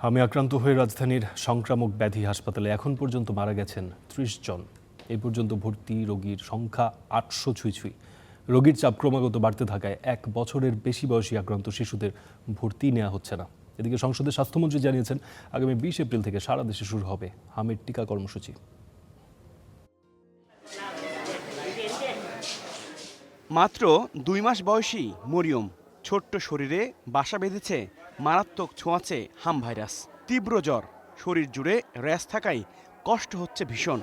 হামে আক্রান্ত হয়ে রাজধানীর সংক্রামক ব্যাধি হাসপাতালে এখন পর্যন্ত মারা গেছেন ৩০ জন। এই পর্যন্ত ভর্তি রোগীর সংখ্যা ৮০০ ছুঁই। রোগীর চাপ ক্রমাগত বাড়তে থাকায় ১ বছরের বেশি বয়সী আক্রান্ত শিশুদের ভর্তি নেওয়া হচ্ছে না। এদিকে সংসদের স্বাস্থ্যমন্ত্রী জানিয়েছেন, আগামী ২০ এপ্রিল থেকে সারা দেশে শুরু হবে হামের টিকা কর্মসূচি। মাত্র ২ মাস বয়সী মরিয়ম ছোট্ট শরীরে বাসা বেঁধেছে মারাত্মক ছোঁয়াচে হাম ভাইরাস। তীব্র জ্বর, শরীর জুড়ে র্যাশ থাকায় কষ্ট হচ্ছে ভীষণ।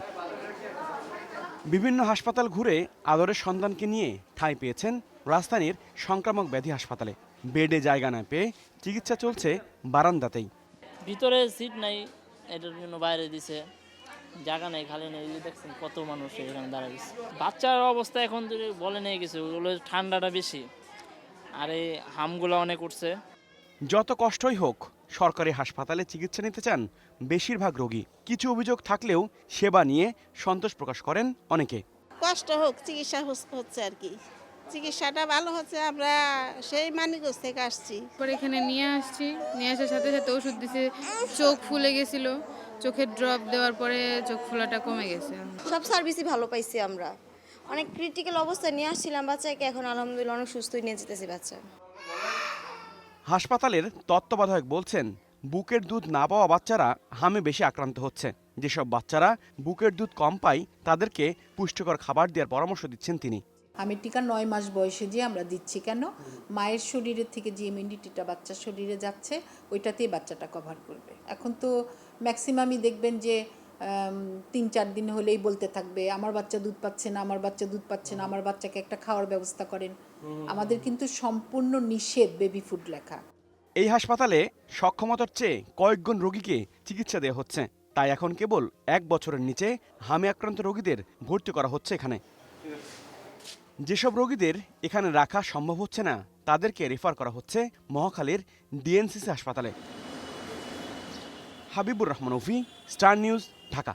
বিভিন্ন হাসপাতাল ঘুরে আদরের সন্তানকে নিয়ে ঠাঁই পেয়েছেন রাজধানীর সংক্রামক ব্যাধি হাসপাতালে। বেডে জায়গা না পেয়ে চিকিৎসা চলছে বারান্দাতেই। ভিতরে সিট নাই, এটার জন্য বাইরে দিছে, জায়গা নেই, খালি নেই। দেখছেন কত মানুষ এখানে দাঁড়াইছে। বাচ্চার অবস্থা এখন বলে নেই কিছু, ওগুলো ঠান্ডাটা বেশি আর এই হামগুলো অনেক উঠছে। যত কষ্টই হোক সরকারি হাসপাতালে চিকিৎসা নিতে চান বেশিরভাগ রোগী। কিছু অভিযোগ থাকলেও সেবা নিয়ে সন্তোষ প্রকাশ করেন অনেকে। কষ্ট হোক, চিকিৎসা হচ্ছে আর কি। চিকিৎসাটা ভালো হচ্ছে, আমরা সেই মানিকগঞ্জ থেকে আসছি। পরে এখানে নিয়ে আসার সাথে সাথে ওষুধ দিছে, চোখ ফুলে গেছিল, চোখের ড্রপ দেওয়ার পরে চোখ ফোলাটা কমে গেছে। সব সার্ভিসই ভালো পাইছি আমরা। অনেক ক্রিটিক্যাল অবস্থায় নিয়ে আসছিলাম বাচ্চাকে, এখন আলহামদুলিল্লাহ অনেক সুস্থই নিয়ে যেতেছি বাচ্চা। হাসপাতালের তত্ত্বাবধায়ক বলছেন, বুকের দুধ না পাওয়া বাচ্চারা হামে বেশি আক্রান্ত হচ্ছে। যেসব বাচ্চারা বুকের দুধ কম পায় তাদেরকে পুষ্টিকর খাবার দেওয়ার পরামর্শ দিচ্ছেন তিনি। হামের টিকা ৯ মাস বয়সে যে আমরা দিচ্ছি কেন, মায়ের শরীরের থেকে যে ইমিউনিটিটা বাচ্চার শরীরে যাচ্ছে ওইটাতেই বাচ্চাটা কভার করবে। এখন তো ম্যাক্সিমামই দেখবেন যে ৩-৪ দিন হলেই বলতে থাকবে, আমার বাচ্চা দুধ পাচ্ছে না, আমার বাচ্চা দুধ পাচ্ছে না, আমার বাচ্চাকে একটা খাওয়ার ব্যবস্থা করেন। আমাদের কিন্তু সম্পূর্ণ নিষেধ বেবি ফুড লেখা। এই হাসপাতালে সক্ষমতার চেয়ে কয়েকগুণ রোগীকে চিকিৎসা দেওয়া হচ্ছে। তাই এখন কেবল ১ বছরের নিচে হামে আক্রান্ত রোগীদের ভর্তি করা হচ্ছে এখানে। যেসব রোগীদের এখানে রাখা সম্ভব হচ্ছে না তাদেরকে রেফার করা হচ্ছে মহাখালীর ডিএনসিসি হাসপাতালে। হাবিবুর রহমান অফি, স্টার নিউজ, ঢাকা।